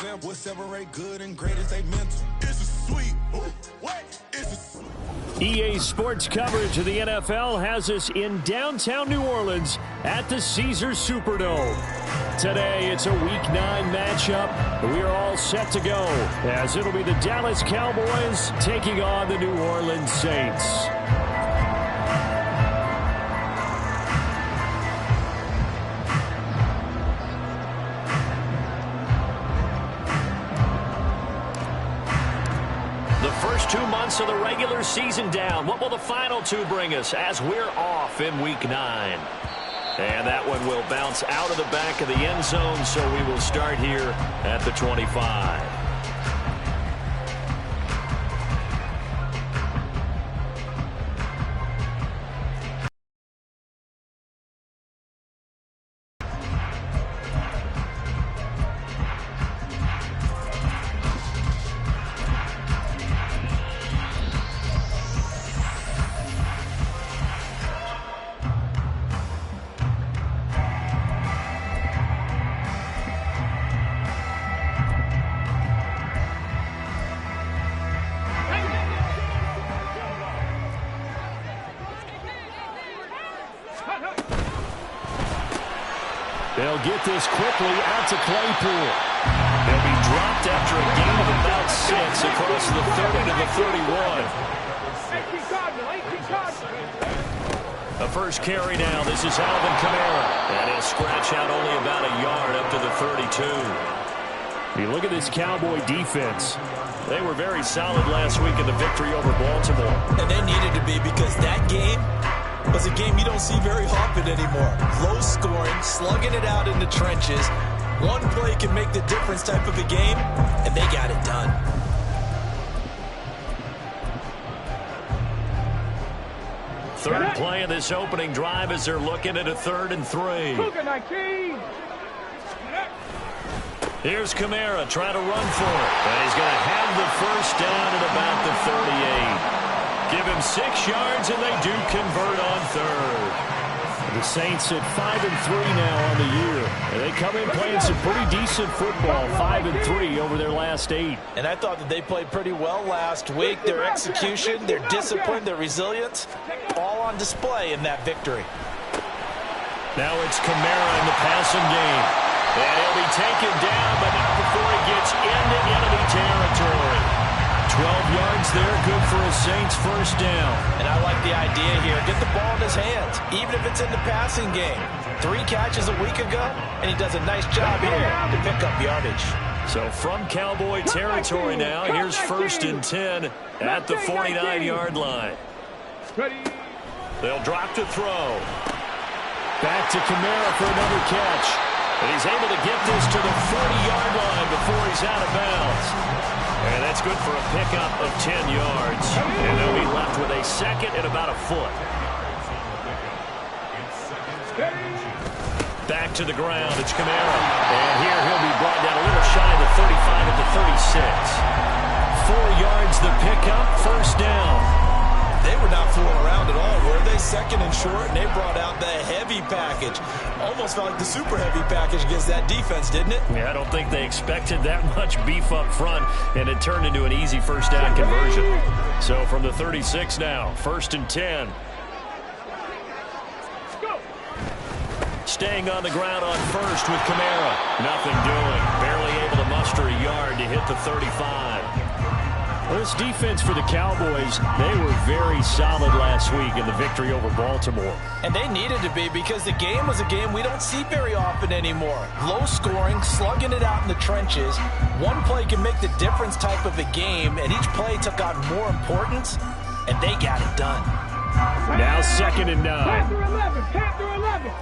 example. What separate good and great is they mental. It's a sweet. What? It's a sweet. EA Sports coverage of the NFL has us in downtown New Orleans at the Caesars Superdome. Today, it's a Week 9 matchup. We are all set to go, as it'll be the Dallas Cowboys taking on the New Orleans Saints. First 2 months of the regular season down. What will the final two bring us as we're off in Week 9? And that one will bounce out of the back of the end zone, so we will start here at the 25. They'll get this quickly out to Claypool. They'll be dropped after a gain of about 6 across the 30 to the 31. A first carry now. This is Alvin Kamara. And he'll scratch out only about a yard up to the 32. You look at this Cowboy defense. They were very solid last week in the victory over Baltimore. And they needed to be, because that game was a game you don't see very often anymore. Low scoring, slugging it out in the trenches. One play can make the difference type of a game, and they got it done. Third play of this opening drive as they're looking at a 3rd and 3. Here's Kamara trying to run for it. And he's going to have the first down at about the 38. Give him 6 yards, and they do convert on 3rd. The Saints at 5-3 now on the year. And they come in playing some pretty decent football, 5-3 over their last 8. And I thought that they played pretty well last week. Their execution, their discipline, their resilience, all on display in that victory. Now it's Kamara in the passing game. And he'll be taken down, but not before he gets into enemy territory. 12 yards there, good for a Saints first down. And I like the idea here. Get the ball in his hands, even if it's in the passing game. 3 catches a week ago, and he does a nice job here to pick up yardage. So from Cowboy territory now, here's 1st and 10 at the 49-yard line. They'll drop to throw. Back to Kamara for another catch. And he's able to get this to the 40-yard line before he's out of bounds. And that's good for a pickup of 10 yards. And they'll be left with a 2nd and about a foot. Back to the ground. It's Kamara. And here he'll be brought down a little shy of the 35 at the 36. 4 yards the pickup. First down. They were not fooling around at all, were they? 2nd and short, and they brought out the heavy package. Almost felt like the super heavy package against that defense, didn't it? Yeah, I don't think they expected that much beef up front, and it turned into an easy first down conversion. So from the 36 now, 1st and 10. Staying on the ground on 1st with Kamara. Nothing doing. Barely able to muster a yard to hit the 35. Well, this defense for the Cowboys, they were very solid last week in the victory over Baltimore. And they needed to be, because the game was a game we don't see very often anymore. Low scoring, slugging it out in the trenches. One play can make the difference type of a game, and each play took on more importance, and they got it done. Now 2nd and 9. Panther 11.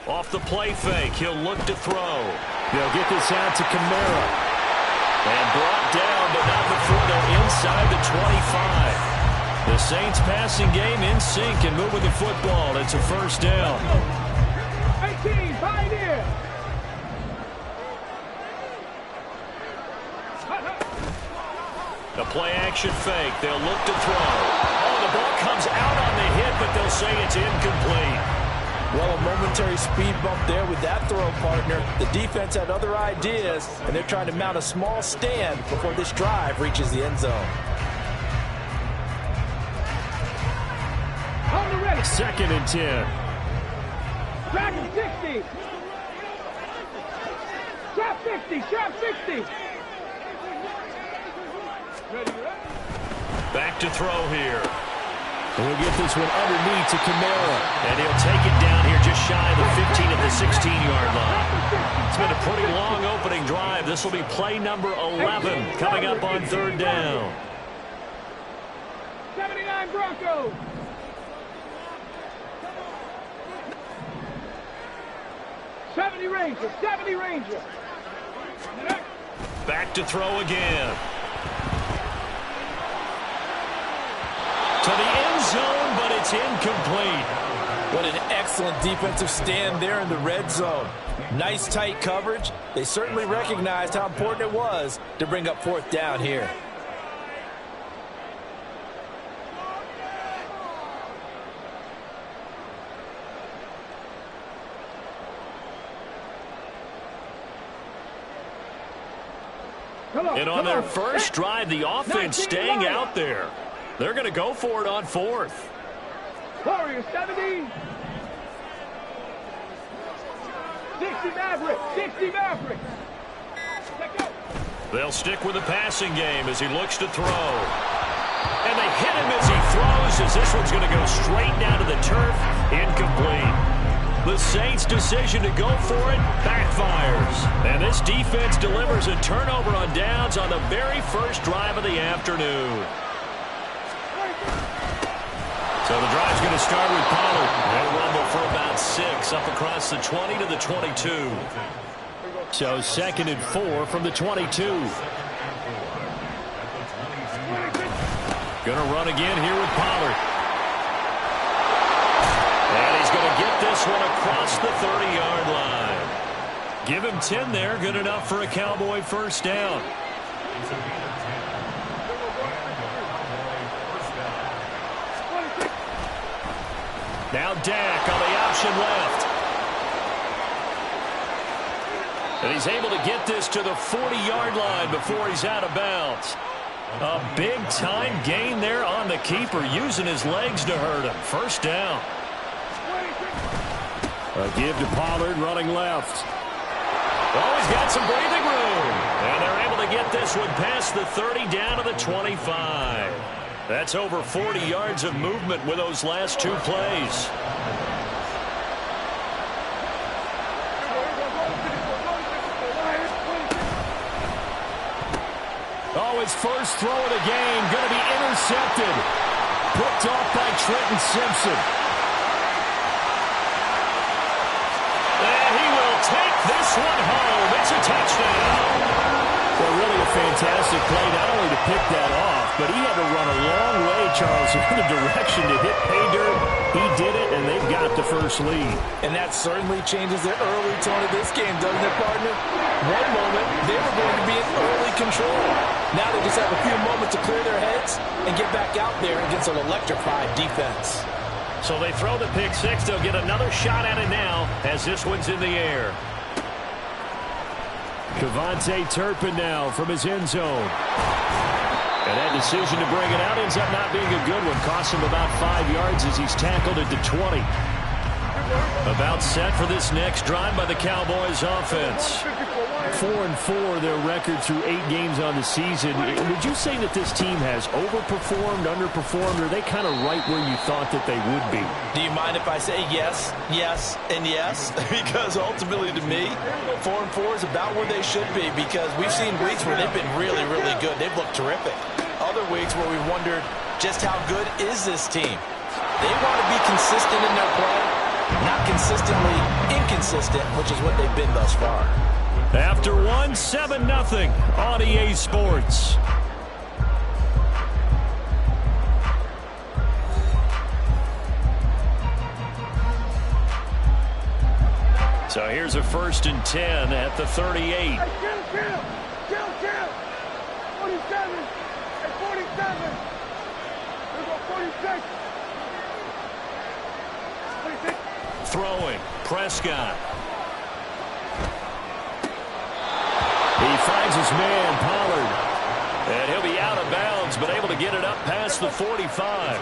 Off the play fake, he'll look to throw. They'll get this out to Kamara. And brought down, but not before they're inside the 25. The Saints passing game in sync and moving the football. It's a first down. 18, pioneer. The play action fake. They'll look to throw. Oh, the ball comes out on the hit, but they'll say it's incomplete. Well, a momentary speed bump there with that throw, partner. The defense had other ideas, and they're trying to mount a small stand before this drive reaches the end zone. On the ready. 2nd and 10. Track him 60. Trap 60. Trap 60. Ready, ready. Back to throw here. And we'll get this one underneath to Kamara. And he'll take it down here just shy of the 15 at the 16-yard line. It's been a pretty long opening drive. This will be play number 11 coming up on 3rd down. 79 Broncos. '70 Ranger. 70 Ranger. Back to throw again. To the end zone, but it's incomplete. What an excellent defensive stand there in the red zone. Nice tight coverage. They certainly recognized how important it was to bring up 4th down here. And on their first drive, the offense staying out there. They're going to go for it on 4th. Warriors 70. 60 Maverick. 60 Maverick. They'll stick with the passing game as he looks to throw. And they hit him as he throws, as this one's going to go straight down to the turf. Incomplete. The Saints' decision to go for it backfires. And this defense delivers a turnover on downs on the very first drive of the afternoon. So the drive's going to start with Pollard. They'll rumble for about 6 up across the 20 to the 22. So 2nd and 4 from the 22. Going to run again here with Pollard. And he's going to get this one across the 30-yard line. Give him 10 there. Good enough for a Cowboy first down. Now Dak on the option left. And he's able to get this to the 40-yard line before he's out of bounds. A big-time gain there on the keeper, using his legs to hurt him. First down. A give to Pollard, running left. Oh, he's got some breathing room. And they're able to get this one past the 30 down to the 25. That's over 40 yards of movement with those last 2 plays. Oh, his first throw of the game going to be intercepted. Picked off by Trenton Simpson. And he will take this one home. It's a touchdown. Well, really a fantastic play, not only to pick that off, but he had to run a long way, Charles, in the direction to hit pay dirt. He did it, and they've got the first lead. And that certainly changes the early tone of this game, doesn't it, partner? One moment, they were going to be in early control. Now they just have a few moments to clear their heads and get back out there against an electrified defense. So they throw the pick 6. They'll get another shot at it now as this one's in the air. Kevontae Turpin now from his end zone. And that decision to bring it out ends up not being a good one. Costs him about 5 yards as he's tackled at the 20. About set for this next drive by the Cowboys offense. 4-4 their record through 8 games on the season. Would you say that this team has overperformed, underperformed, or are they kind of right where you thought that they would be? Do you mind if I say yes, yes, and yes? Because ultimately to me, 4-4 is about where they should be, because we've seen weeks where they've been really, really good. They've looked terrific. Other weeks where we wondered just how good is this team. They want to be consistent in their play, not consistently inconsistent, which is what they've been thus far. After 7-0 on EA Sports. So here's a 1st and 10 at the 38. Hey, chill. 47. Hey, 47. We're going 46. 46. throwing. Prescott. He finds his man, Pollard. And he'll be out of bounds, but able to get it up past the 45.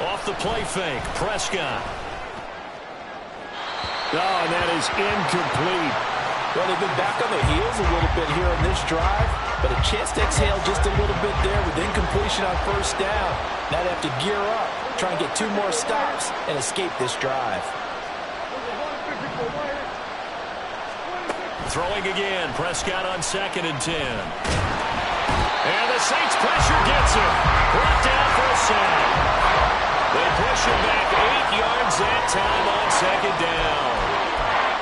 Off the play fake, Prescott. Oh, and that is incomplete. Well, they've been back on their heels a little bit here in this drive, but a chance to exhale just a little bit there with incompletion on first down. Now they have to gear up, try and get 2 more stops, and escape this drive. Throwing again, Prescott on 2nd and 10. And the Saints pressure gets him. Brought down for a sack. They push him back 8 yards that time on 2nd down.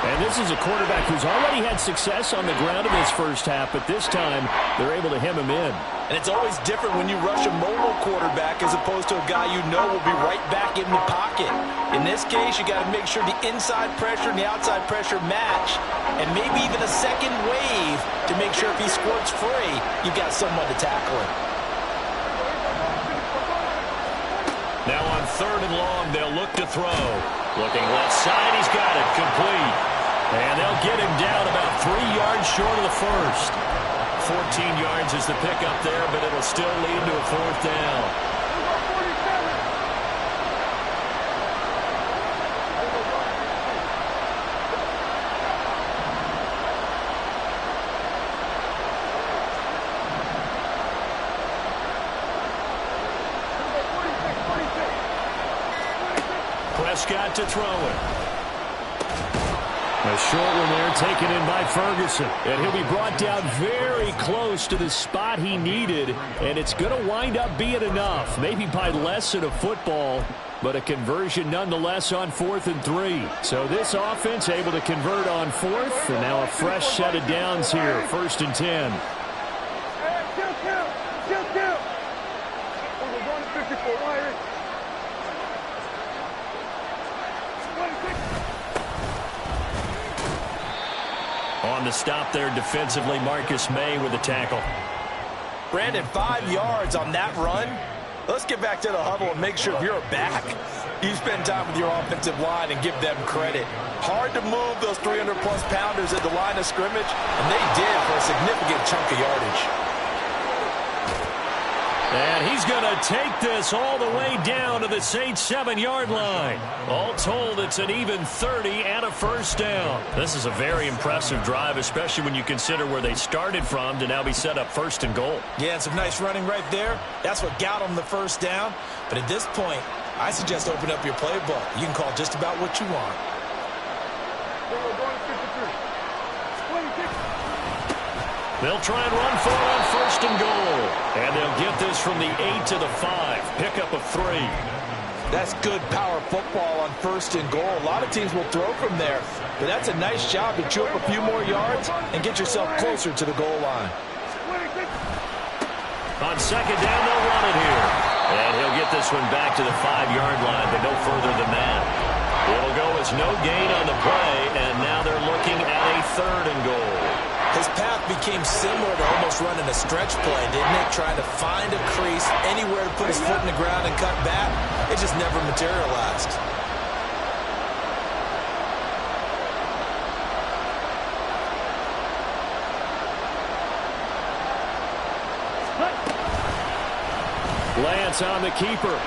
And this is a quarterback who's already had success on the ground in this first half, but this time they're able to hem him in. And it's always different when you rush a mobile quarterback as opposed to a guy you know will be right back in the pocket. In this case, you got to make sure the inside pressure and the outside pressure match, and maybe even a second wave to make sure if he squirts free, you've got someone to tackle him. Now on 3rd and long, they'll look to throw. Looking left side, he's got it, complete. And they'll get him down about 3 yards short of the first. 14 yards is the pickup there, but it'll still lead to a 4th down. Prescott to throw it. A short one there taken in by Ferguson. And he'll be brought down very close to the spot he needed. And it's going to wind up being enough. Maybe by less than a football, but a conversion nonetheless on 4th and 3. So this offense able to convert on 4th. And now a fresh set of downs here. 1st and 10. On the stop there defensively, Marcus May with the tackle. Brandon, 5 yards on that run. Let's get back to the huddle and make sure if you're back, you spend time with your offensive line and give them credit. Hard to move those 300-plus pounders at the line of scrimmage, and they did for a significant chunk of yardage. And he's going to take this all the way down to the Saints' 7-yard line. All told, it's an even 30 and a 1st down. This is a very impressive drive, especially when you consider where they started from to now be set up 1st and goal. Yeah, and some nice running right there. That's what got them the 1st down. But at this point, I suggest open up your playbook. You can call just about what you want. They'll try and run for it on 1st and goal. And they'll get this from the 8 to the 5. Pickup of 3. That's good power football on 1st and goal. A lot of teams will throw from there. But that's a nice job to chew up a few more yards and get yourself closer to the goal line. On 2nd down, they'll run it here. And he'll get this one back to the 5-yard line, but no further than that. It'll go as no gain on the play, and now they're looking at a 3rd and goal. His path became similar to almost running a stretch play, didn't it? Trying to find a crease, anywhere to put his foot in the ground and cut back. It just never materialized. Lance on the keeper.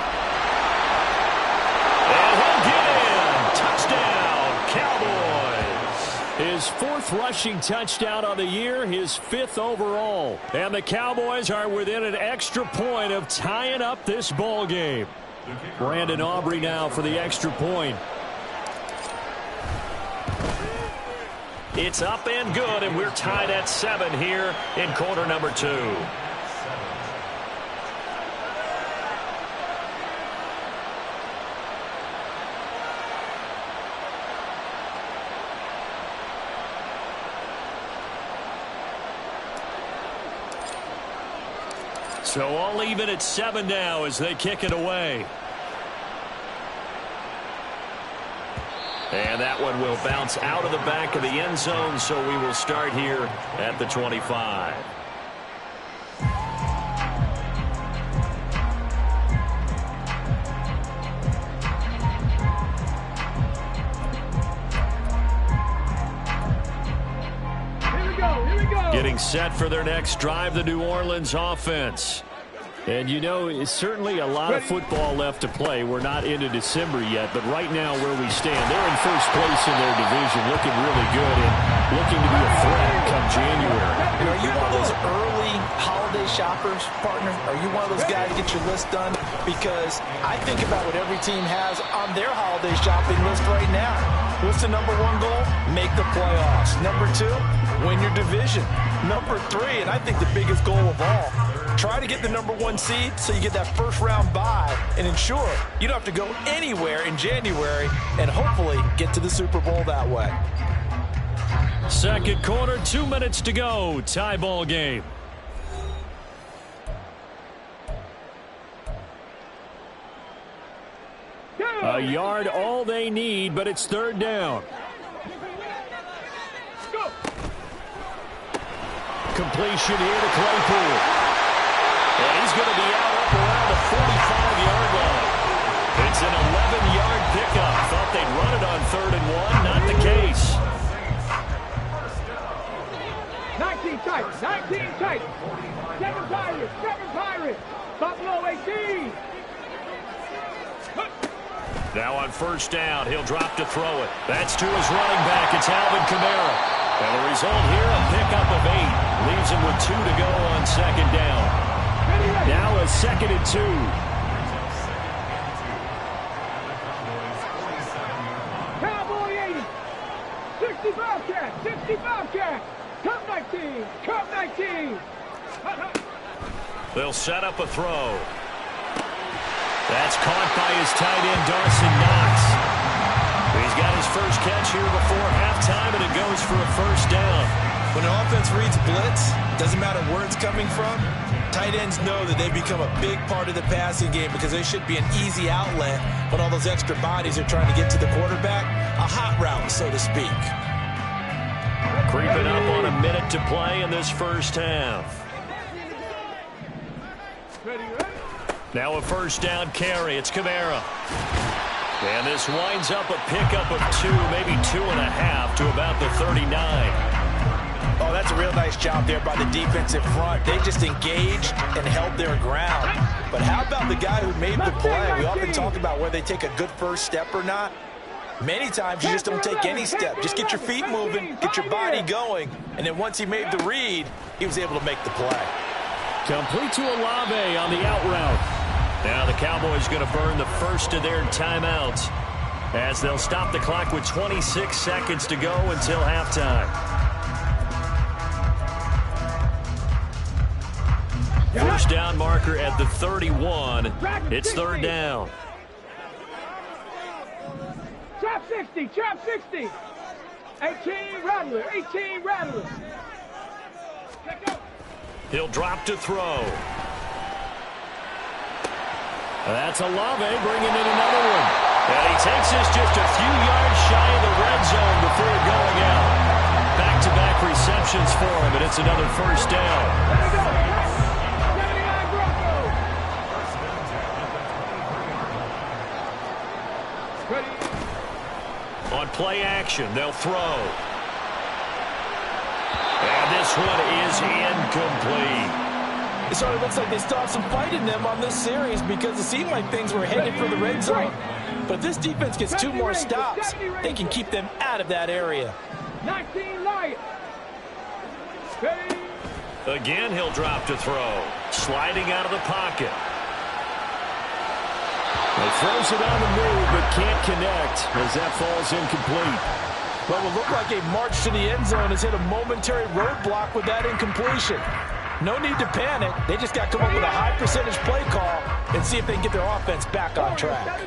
And he'll get in. Touchdown, Cowboys. His 4th rushing touchdown on the year, his 5th overall. And the Cowboys are within an extra point of tying up this ball game. Brandon Aubrey now for the extra point. It's up and good, and we're tied at 7 here in quarter number 2. So all even at 7 now as they kick it away. And that one will bounce out of the back of the end zone, so we will start here at the 25. set for their next drive, the New Orleans offense. And, you know, it's certainly a lot of football left to play. We're not into December yet, but right now where we stand, they're in first place in their division, looking really good and looking to be a threat come January. And are you one of those early holiday shoppers, partner? Are you one of those guys get your list done? Because I think about what every team has on their holiday shopping list right now. What's the number one goal? Make the playoffs. Number two, win your division. Number three, and I think the biggest goal of all, try to get the number one seed so you get that first round bye and ensure you don't have to go anywhere in January and hopefully get to the Super Bowl that way. Second quarter, 2 minutes to go. Tie ball game. A yard all they need, but it's third down. Completion here to Claypool. And he's going to be out up around the 45-yard line. It's an 11-yard pickup. Thought they'd run it on 3rd and 1. Not the case. 19 Titans, 19 Titans. 7 Pirates, 7 Pirates. Buffalo 18. Now on first down, he'll drop to throw it. That's to his running back. It's Alvin Kamara. And the result here, a pickup of 8. Leaves him with 2 to go on second down. Now a 2nd and 2. Cowboy 80. 65 cat, 65 cat. Cup 19, Cup 19. They'll set up a throw. That's caught by his tight end, Dawson Knox. He's got his first catch here before halftime, and it goes for a first down. When an offense reads blitz, doesn't matter where it's coming from, tight ends know that they've become a big part of the passing game because they should be an easy outlet when all those extra bodies are trying to get to the quarterback. A hot route, so to speak. Creeping up on a minute to play in this first half. Now a first down carry. It's Kamara. And this winds up a pickup of 2, maybe 2.5 to about the 39. Oh, that's a real nice job there by the defensive front. They just engaged and held their ground. But how about the guy who made the play? We often talk about whether they take a good first step or not. Many times you just don't take any step. Just get your feet moving, get your body going. And then once he made the read, he was able to make the play. Complete to Olave on the out route. Now the Cowboys going to burn the first of their timeouts as they'll stop the clock with 26 seconds to go until halftime. First down marker at the 31. It's third down. Trap 60, trap 60. 18 Rattler, 18 Rattler. He'll drop to throw. That's Olave bringing in another one. And he takes this just a few yards shy of the red zone before going out. Back-to-back receptions for him, and it's another first down. On play action, they'll throw. And this one is incomplete. It sort of looks like they still have some fight in them on this series because it seemed like things were headed for the red zone. But if this defense gets 2 more stops, they can keep them out of that area. 19 Lions. Again, he'll drop to throw. Sliding out of the pocket. He throws it on the move, but can't connect as that falls incomplete. Well, it will look like a march to the end zone has hit a momentary roadblock with that incompletion. No need to panic. They just got to come up with a high percentage play call and see if they can get their offense back on track.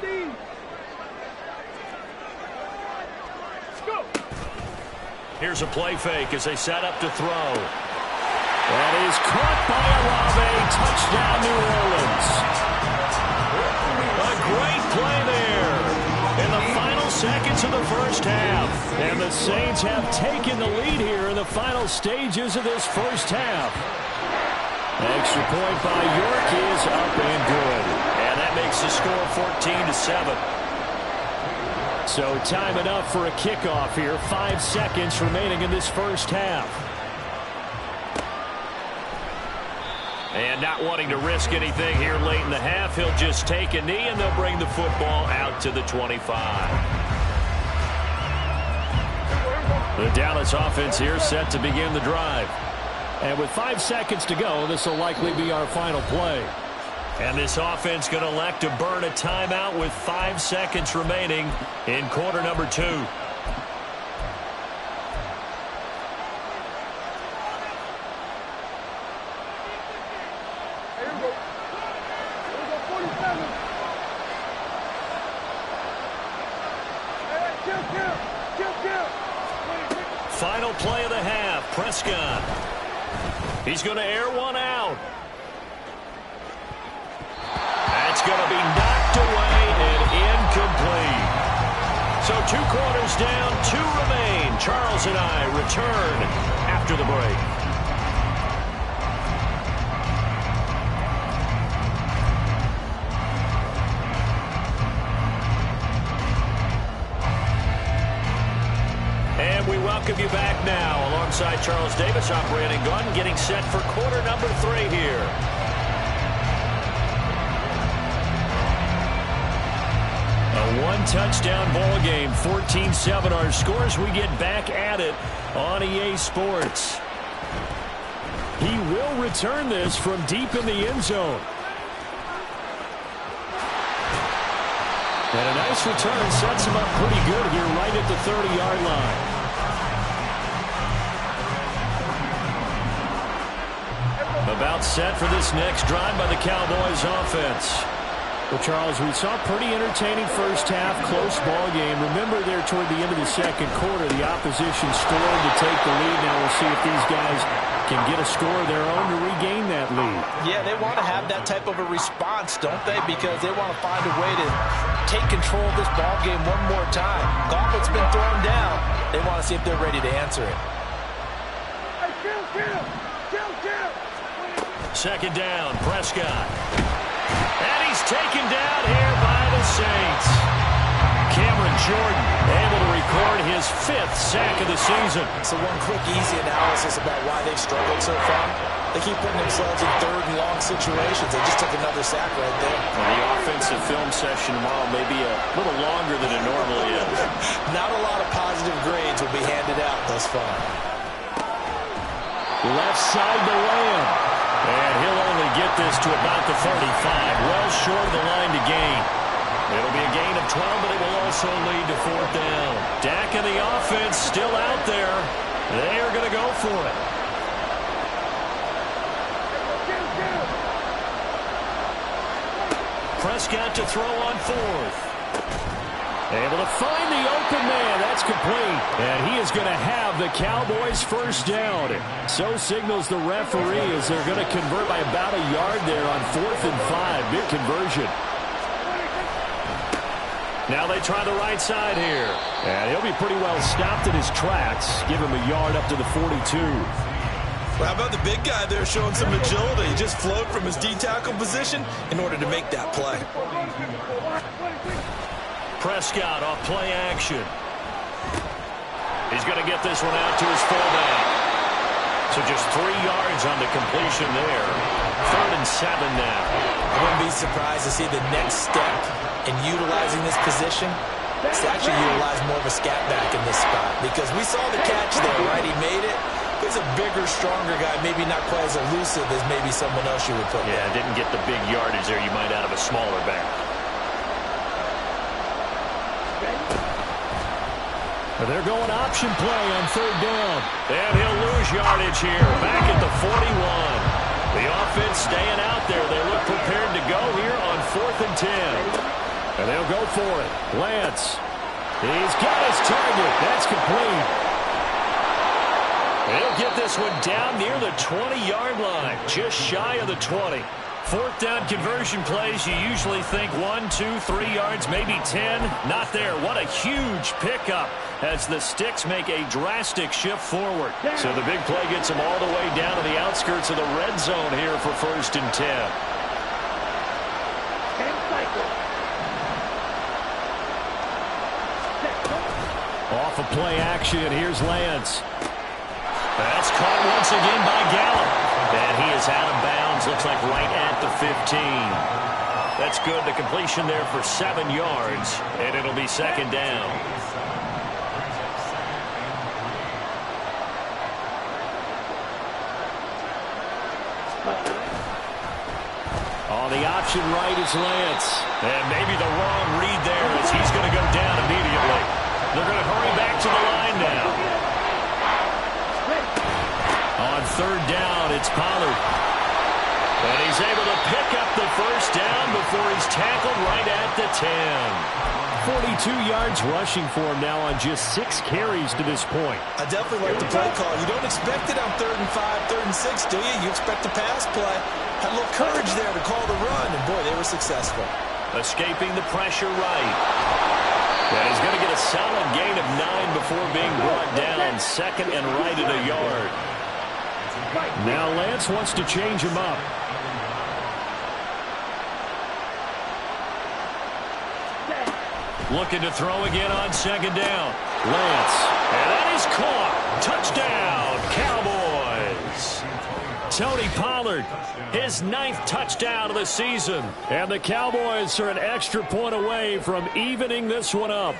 Here's a play fake as they set up to throw. That is caught by Olave. Touchdown, New Orleans. A great play there in the final seconds of the first half. And the Saints have taken the lead here in the final stages of this first half. Extra point by York is up and good. And that makes the score 14-7. So time enough for a kickoff here. 5 seconds remaining in this first half. And not wanting to risk anything here late in the half, he'll just take a knee, and they'll bring the football out to the 25. The Dallas offense here set to begin the drive. And with 5 seconds to go, this will likely be our final play. And this offense going to elect to burn a timeout with 5 seconds remaining in quarter number 2. Final play of the half, Prescott. He's going to air one out. That's going to be knocked away and incomplete. So 2 quarters down, 2 remain. Charles and I return after the break. And we welcome you back now alongside Charles Davis, operating gun, getting set for quarter number 3 here. A 1-touchdown ball game, 14-7 our scores. We get back at it on EA Sports. He will return this from deep in the end zone. And a nice return sets him up pretty good here right at the 30-yard line. About set for this next drive by the Cowboys offense. Well, Charles, we saw a pretty entertaining first half, close ball game. Remember there toward the end of the second quarter, the opposition scored to take the lead. Now we'll see if these guys can get a score of their own to regain that lead. Yeah, they want to have that type of a response, don't they? Because they want to find a way to take control of this ball game one more time. Gauntlet's been thrown down. They want to see if they're ready to answer it. Second down, Prescott. And he's taken down here by the Saints. Cameron Jordan able to record his 5th sack of the season. So one quick, easy analysis about why they've struggled so far. They keep putting themselves in 3rd and long situations. They just took another sack right there. And the offensive film session tomorrow may be a little longer than it normally is. Not a lot of positive grades will be handed out thus far. Left side to Lamb. And he'll only get this to about the 35, well short of the line to gain. It'll be a gain of 12, but it will also lead to 4th down. Dak and the offense still out there. They are going to go for it. Prescott to throw on 4th. Able to find the open man. That's complete. And he is going to have the Cowboys' first down. So signals the referee as they're going to convert by about a yard there on 4th and 5. Big conversion. Now they try the right side here. And he'll be pretty well stopped in his tracks. Give him a yard up to the 42. Well, how about the big guy there showing some agility? He just flowed from his D-tackle position in order to make that play. Prescott off play action. He's going to get this one out to his fullback. So just 3 yards on the completion there. 3rd and 7 now. I wouldn't be surprised to see the next step in utilizing this position. It's actually utilize more of a scat back in this spot. Because we saw the catch there, right? He made it. He's a bigger, stronger guy. Maybe not quite as elusive as maybe someone else you would put there. Yeah, didn't get the big yardage there you might out of a smaller back. They're going option play on 3rd down. And he'll lose yardage here. Back at the 41. The offense staying out there. They look prepared to go here on 4th and 10. And they'll go for it. Lance. He's got his target. That's complete. They'll get this one down near the 20-yard line. Just shy of the 20. 4th down conversion plays, you usually think 1, 2, 3 yards, maybe 10. Not there. What a huge pickup as the Sticks make a drastic shift forward. So the big play gets them all the way down to the outskirts of the red zone here for 1st and 10. Off of play action, here's Lance. That's caught once again by Gallup. And he is out of bounds, looks like right at the 15. That's good. The completion there for 7 yards, and it'll be second down. On the option right is Lance. And maybe the wrong read there as he's going to go down immediately. They're going to hurry back to the line now. On third down, it's Pollard. And he's able to pick up the first down before he's tackled right at the 10. 42 yards rushing for him now on just 6 carries to this point. I definitely like the play call. You don't expect it on 3rd and 5, 3rd and 6, do you? You expect a pass play. Had a little courage there to call the run, and boy, they were successful. Escaping the pressure right. And he's going to get a solid gain of 9 before being brought down. Second and right at a yard. Now Lance wants to change him up. Looking to throw again on second down. Lance. And that is caught. Touchdown, Cowboys. Tony Pollard, his 9th touchdown of the season. And the Cowboys are an extra point away from evening this one up.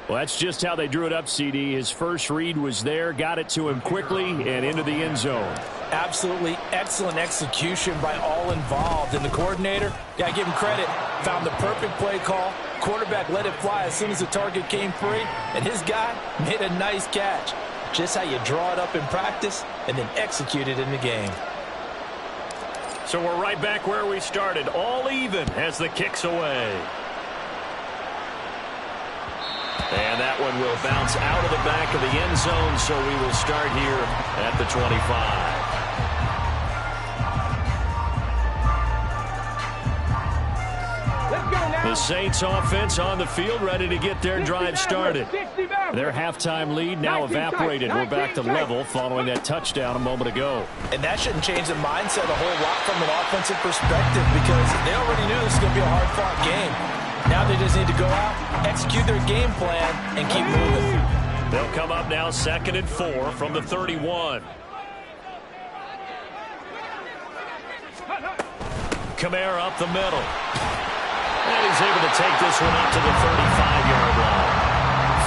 Well, that's just how they drew it up, CD. His first read was there, got it to him quickly, and into the end zone. Absolutely excellent execution by all involved. And the coordinator, got to give him credit, found the perfect play call. Quarterback let it fly as soon as the target came free, and his guy made a nice catch. Just how you draw it up in practice and then execute it in the game. So we're right back where we started, all even as the kick's away. And that one will bounce out of the back of the end zone, so we will start here at the 25. The Saints offense on the field, ready to get their drive started. Their halftime lead now evaporated. We're back to level following that touchdown a moment ago. And that shouldn't change the mindset a whole lot from an offensive perspective, because they already knew this was going to be a hard-fought game. Now they just need to go out, execute their game plan, and keep moving. They'll come up now 2nd and 4 from the 31. Kamara up the middle. And he's able to take this one up to the 35-yard line.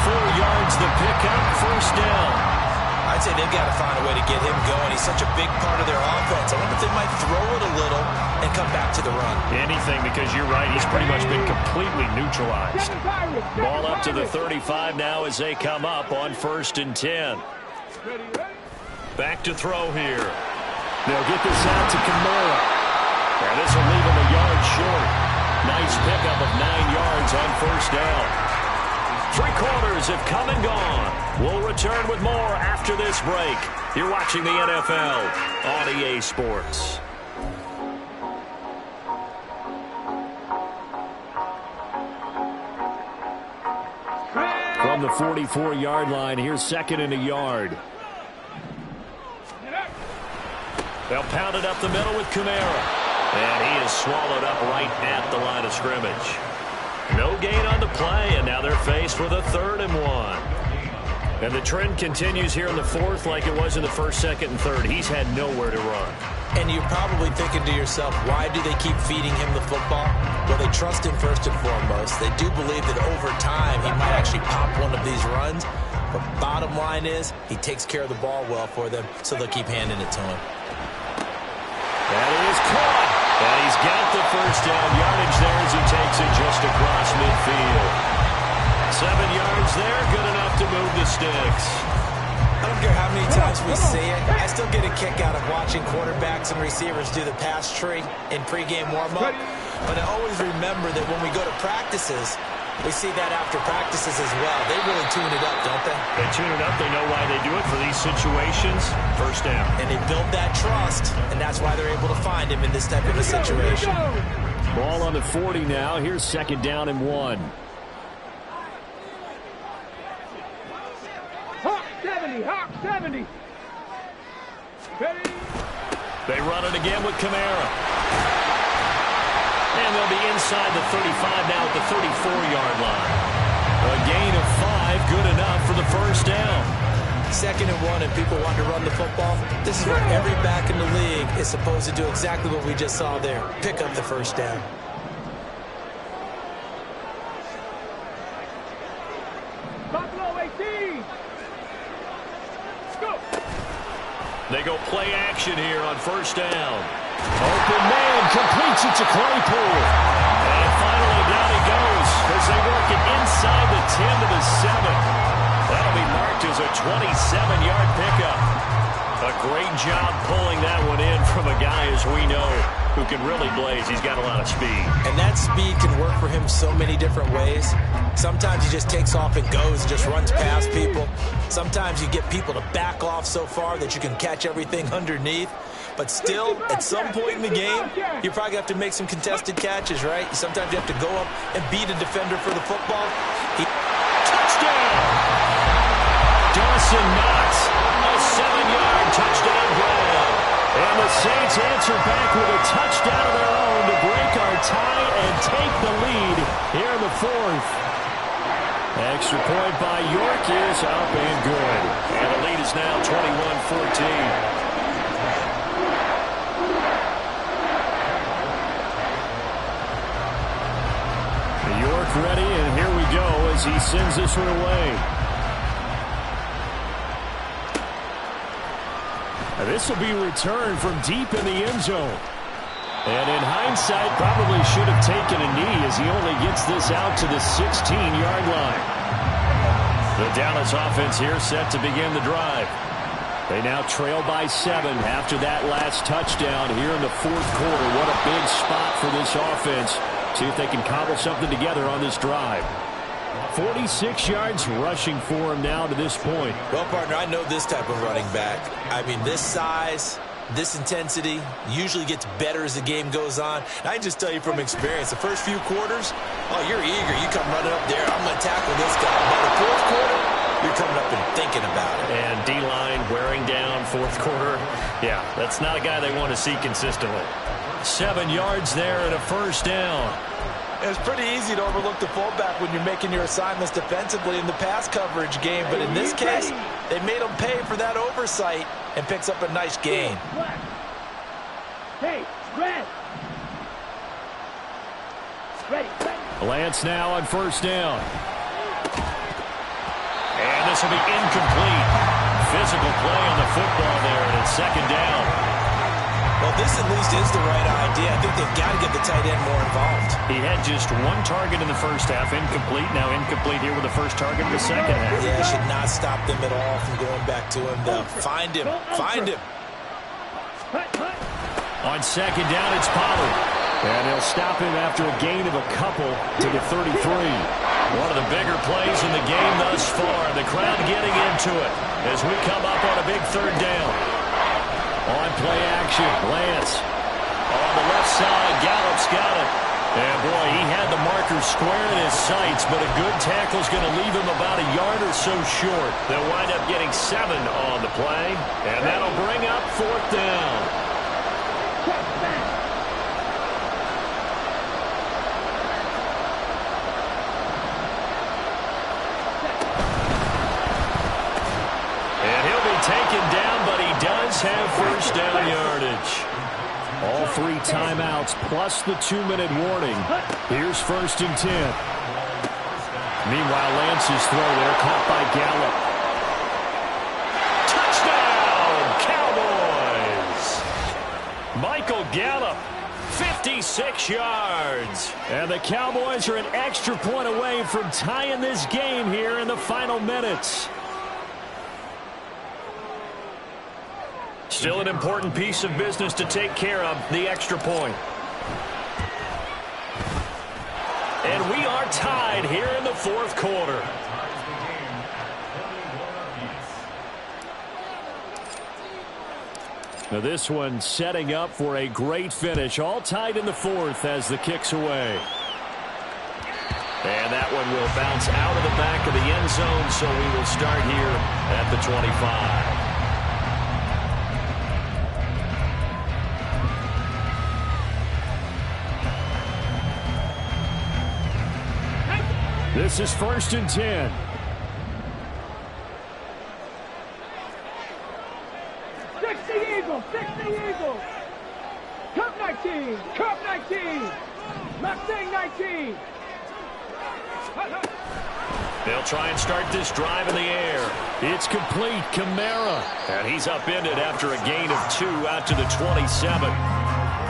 4 yards the pickup, first down. I'd say they've got to find a way to get him going. He's such a big part of their offense. I wonder if they might throw it a little and come back to the run. Anything, because you're right, he's pretty much been completely neutralized. Ball up to the 35 now as they come up on 1st and 10. Back to throw here. They'll get this out to Kamara. And this will leave him a yard short. Nice pickup of 9 yards on first down. 3 quarters have come and gone. We'll return with more after this break. You're watching the NFL on EA Sports. From the 44-yard line, here's 2nd and a yard. They'll pound it up the middle with Kamara. And he is swallowed up right at the line of scrimmage. No gain on the play, and now they're faced with a 3rd and 1. And the trend continues here in the 4th like it was in the 1st, 2nd, and 3rd. He's had nowhere to run. And you're probably thinking to yourself, why do they keep feeding him the football? Well, they trust him first and foremost. They do believe that over time he might actually pop one of these runs. But bottom line is, he takes care of the ball well for them, so they'll keep handing it to him. That is caught. And he's got the first down yardage there as he takes it just across midfield. 7 yards there, good enough to move the sticks. I don't care how many times we see it. I still get a kick out of watching quarterbacks and receivers do the pass tree in pregame warm-up. But I always remember that when we go to practices, we see that after practices as well. They really tune it up, don't they? They tune it up. They know why they do it for these situations. First down. And they build that trust, and that's why they're able to find him in this type of a situation. Ball on the 40 now. Here's 2nd down and 1. Hawk 70, Hawk 70. Ready? They run it again with Kamara. And they'll be inside the 35 now at the 34-yard line. A gain of 5, good enough for the first down. 2nd and 1 and people want to run the football, this is where every back in the league is supposed to do exactly what we just saw there. Pick up the first down. Buffalo 18. Go. They go play action here on first down. Open man completes it to Claypool. And finally down he goes as they work it inside the 10 to the 7. That'll be marked as a 27-yard pickup. A great job pulling that one in from a guy, as we know, who can really blaze. He's got a lot of speed. And that speed can work for him so many different ways. Sometimes he just takes off and goes and just runs past people. Sometimes you get people to back off so far that you can catch everything underneath. But still, at some point in the game, you probably have to make some contested catches, right? Sometimes you have to go up and beat a defender for the football. Touchdown! Dawson Knox, a 7-yard touchdown grab. And the Saints answer back with a touchdown of their own to break our tie and take the lead here in the 4th. Extra point by York is up and good. And the lead is now 21-14. York ready, and here we go as he sends this one away. This will be returned from deep in the end zone. And in hindsight, probably should have taken a knee as he only gets this out to the 16-yard line. The Dallas offense here set to begin the drive. They now trail by 7 after that last touchdown here in the 4th quarter. What a big spot for this offense. See if they can cobble something together on this drive. 46 yards rushing for him now to this point. Well, partner, I know this type of running back. I mean, this size, this intensity usually gets better as the game goes on. And I can just tell you from experience, the first few quarters, oh, you're eager. You come running up there, I'm going to tackle this guy. By the 4th quarter, you're coming up and thinking about it. And D-line wearing down 4th quarter. Yeah, that's not a guy they want to see consistently. 7 yards there and a first down. It's pretty easy to overlook the fullback when you're making your assignments defensively in the pass coverage game. But in this case, they made him pay for that oversight and picks up a nice gain. Hey, red. Ready. Lance now on first down. And this will be incomplete. Physical play on the football there, and it's 2nd down. Well, this at least is the right idea. I think they've got to get the tight end more involved. He had just 1 target in the first half, incomplete. Now incomplete here with the first target in the second half. Yeah, should not stop them at all from going back to him. They'll find him. Find him. On 2nd down, it's Pollard. And they'll stop him after a gain of a couple to the 33. One of the bigger plays in the game thus far. The crowd getting into it as we come up on a big 3rd down. On play action, Lance. On the left side, Gallup's got it. And boy, he had the marker square in his sights, but a good tackle's going to leave him about a yard or so short. They'll wind up getting 7 on the play, and that'll bring up 4th down. And he'll be taken down, but he does have first down yardage. All 3 timeouts plus the 2-minute warning. Here's 1st and 10. Meanwhile, Lance's throw there caught by Gallup. Touchdown, Cowboys! Michael Gallup, 56 yards. And the Cowboys are an extra point away from tying this game here in the final minutes. Still an important piece of business to take care of, the extra point. And we are tied here in the 4th quarter. Now this one setting up for a great finish. All tied in the 4th as the kick's away. And that one will bounce out of the back of the end zone, so we will start here at the 25. This is 1st and 10. 19. Cup 19. Mustang 19. They'll try and start this drive in the air. It's complete. Kamara. And he's upended after a gain of 2 out to the 27.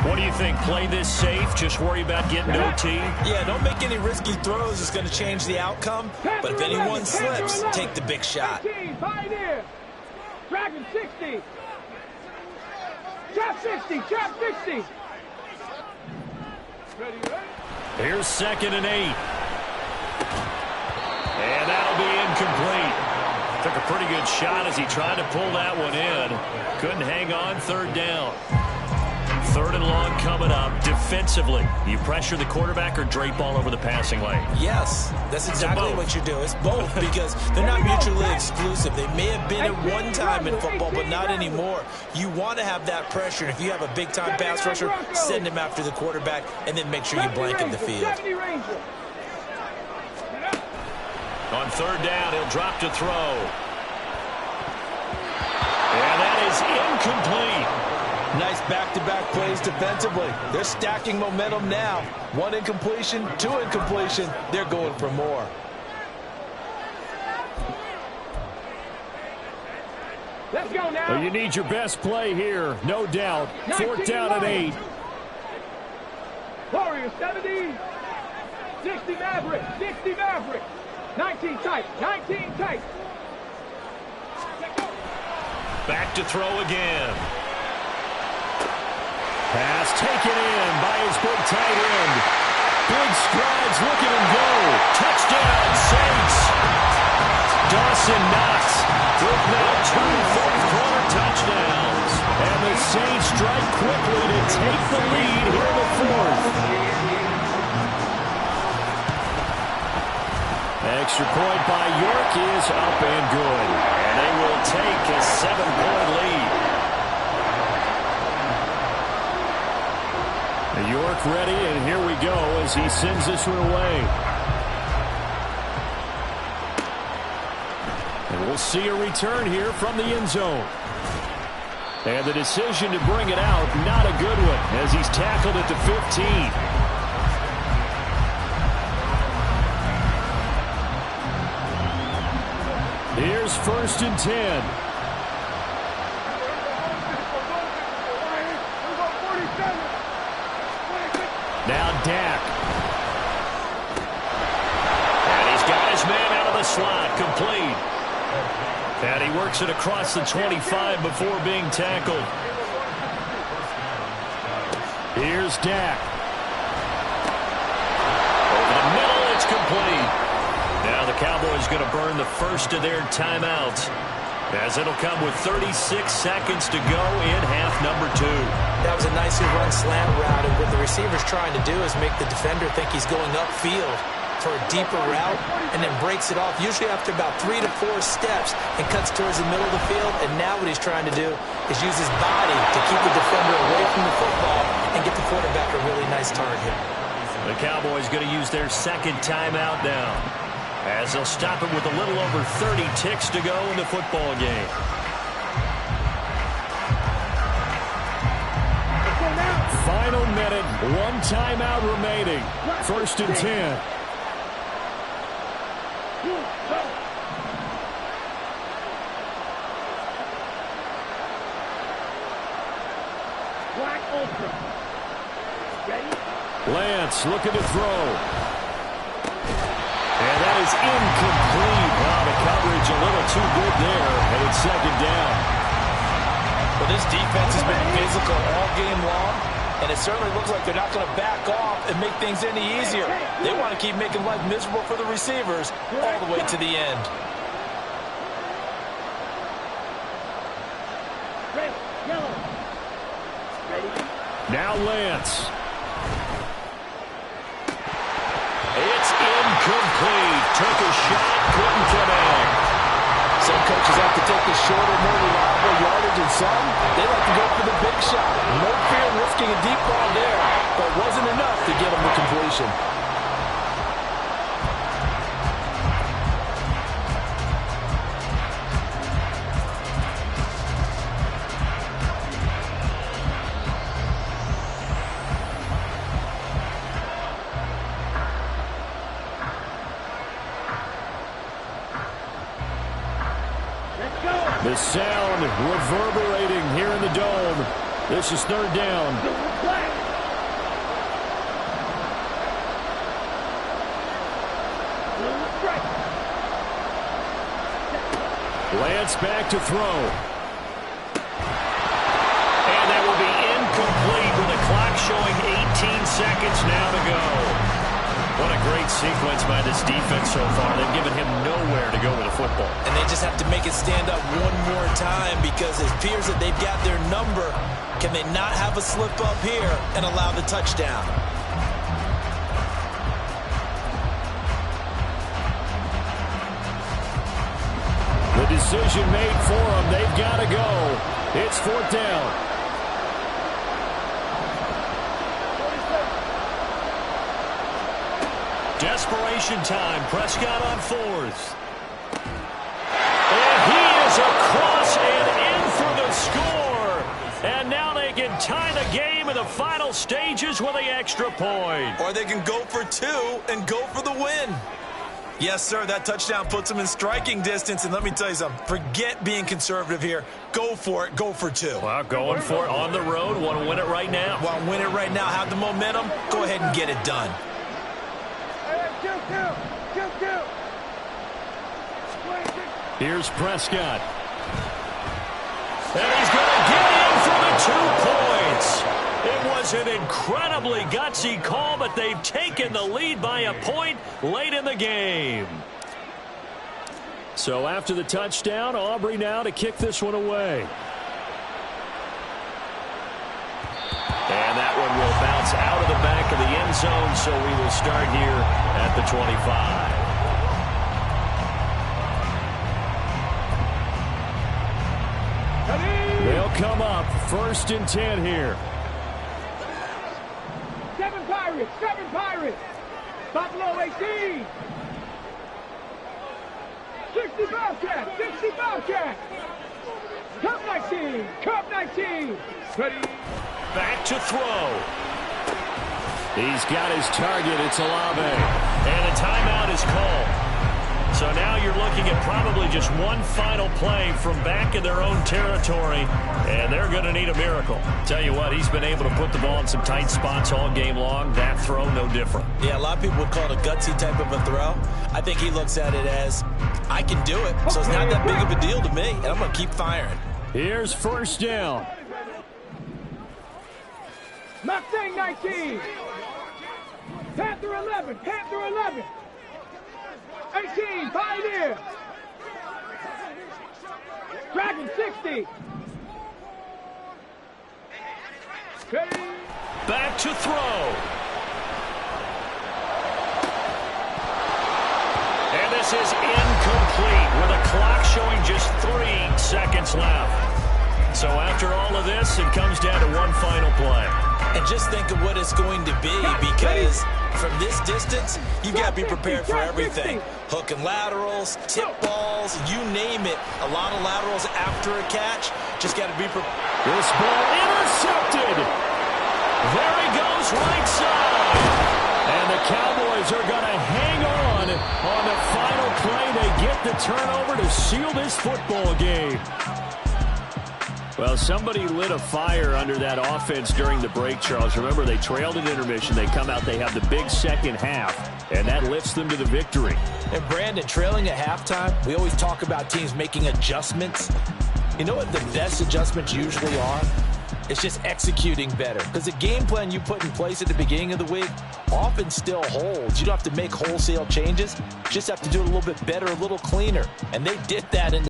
What do you think? Play this safe? Just worry about getting OT? Yeah, don't make any risky throws. It's going to change the outcome. But if anyone slips, take the big shot. 19, Pioneer. Dragon 60. Trap 60. Trap 60. Ready? Here's 2nd and 8. And that'll be incomplete. Took a pretty good shot as he tried to pull that one in. Couldn't hang on. 3rd down. 3rd and long coming up. Defensively, you pressure the quarterback or drape all over the passing lane? Yes, that's exactly what you do. It's both because they're not mutually exclusive. They may have been at one time in football, but not anymore. You want to have that pressure. And if you have a big-time pass rusher, send him after the quarterback and then make sure you blanket the field. On 3rd down, he'll drop to throw. And that is incomplete. Nice back-to-back plays defensively. They're stacking momentum now. 1 incompletion, 2 incompletion. They're going for more. Let's go now. Well, you need your best play here, no doubt. 4th down and 8. Warriors 70. 60 Maverick. 60 Maverick. 19 tight. 19 tight. Back to throw again. Pass taken in by his big tight end. Big strides, look at him go. Touchdown, Saints. Dawson Knox with now 2 fourth-quarter touchdowns. And the Saints strike quickly to take the lead here in the 4th. Extra point by York is up and good. And they will take a 7-point lead. York ready, and here we go as he sends this one away. And we'll see a return here from the end zone. And the decision to bring it out, not a good one, as he's tackled at the 15. Here's 1st and 10. Now Dak. And he's got his man out of the slot, complete. And he works it across the 25 before being tackled. Here's Dak. Over the middle, it's complete. Now the Cowboys going to burn the first of their timeouts, as it'll come with 36 seconds to go in half number 2. That was a nicely run slant route, and what the receiver's trying to do is make the defender think he's going upfield for a deeper route and then breaks it off, usually after about 3 to 4 steps, and cuts towards the middle of the field. And now what he's trying to do is use his body to keep the defender away from the football and get the quarterback a really nice target. The Cowboys going to use their 2nd timeout now, as they'll stop it with a little over 30 ticks to go in the football game. Final minute, 1 timeout remaining. 1st and 10. Black Ultra. Ready? Lance looking to throw. And that is incomplete. Wow, the coverage a little too good there, and it's 2nd down. Well, this defense has been physical all game long, and it certainly looks like they're not going to back off and make things any easier. They want to keep making life miserable for the receivers all the way to the end. Red, yellow. Ready? Now Lance. It's incomplete. Took a shot, couldn't connect. Some coaches like to take the shorter, more reliable yardage, and some, they like to go for the big shot. No fear of risking a deep ball there, but it wasn't enough to get them the completion. The sound reverberating here in the dome. This is third down. Lance back to throw. And that will be incomplete with the clock showing 18 seconds now to go. What a great sequence by this defense so far. They've given him nowhere to go with the football. And they just have to make it stand up one more time because it appears that they've got their number. Can they not have a slip up here and allow the touchdown? The decision made for them. They've got to go. It's fourth down. Desperation time. Prescott on fourth. And he is across and in for the score. And now they can tie the game in the final stages with the extra point. Or they can go for two and go for the win. Yes, sir, that touchdown puts them in striking distance. And let me tell you something. Forget being conservative here. Go for it. Go for two. Well, going for it on the road. Want to win it right now. Want to win it right now. Have the momentum. Go ahead and get it done. Here's Prescott. And he's going to get in for the 2 points. It was an incredibly gutsy call, but they've taken the lead by a point late in the game. So after the touchdown, Aubrey now to kick this one away. And that one will bounce out of the back of the end zone, so we will start here at the 25. They'll come up 1st and 10 here. 7 Pirates, 7 Pirates. Buffalo 18. 60 Bobcats, 60 Bobcats. Cup 19, Cup 19. Ready. Back to throw. He's got his target. It's Olave. And a timeout is called. So now you're looking at probably just one final play from back in their own territory, and they're going to need a miracle. Tell you what, he's been able to put the ball in some tight spots all game long. That throw, no different. Yeah, a lot of people would call it a gutsy type of a throw. I think he looks at it as, I can do it, so it's not that big of a deal to me, and I'm going to keep firing. Here's 1st down. Mustang 19. Panther 11, Panther 11. 18, Pioneer. Dragon 60. Ready. Back to throw. And this is incomplete with a clock showing just 3 seconds left. So after all of this, it comes down to one final play. And just think of what it's going to be, because from this distance, you've got to be prepared for everything. Hook and laterals, tip balls, you name it. A lot of laterals after a catch. Just got to be prepared. This ball intercepted. There he goes, right side. And the Cowboys are going to hang on the final play. They get the turnover to seal this football game. Well, somebody lit a fire under that offense during the break, Charles. Remember, they trailed at intermission. They come out, they have the big second half, and that lifts them to the victory. And, Brandon, trailing at halftime, we always talk about teams making adjustments. You know what the best adjustments usually are? It's just executing better. Because the game plan you put in place at the beginning of the week often still holds. You don't have to make wholesale changes. You just have to do it a little bit better, a little cleaner. And they did that in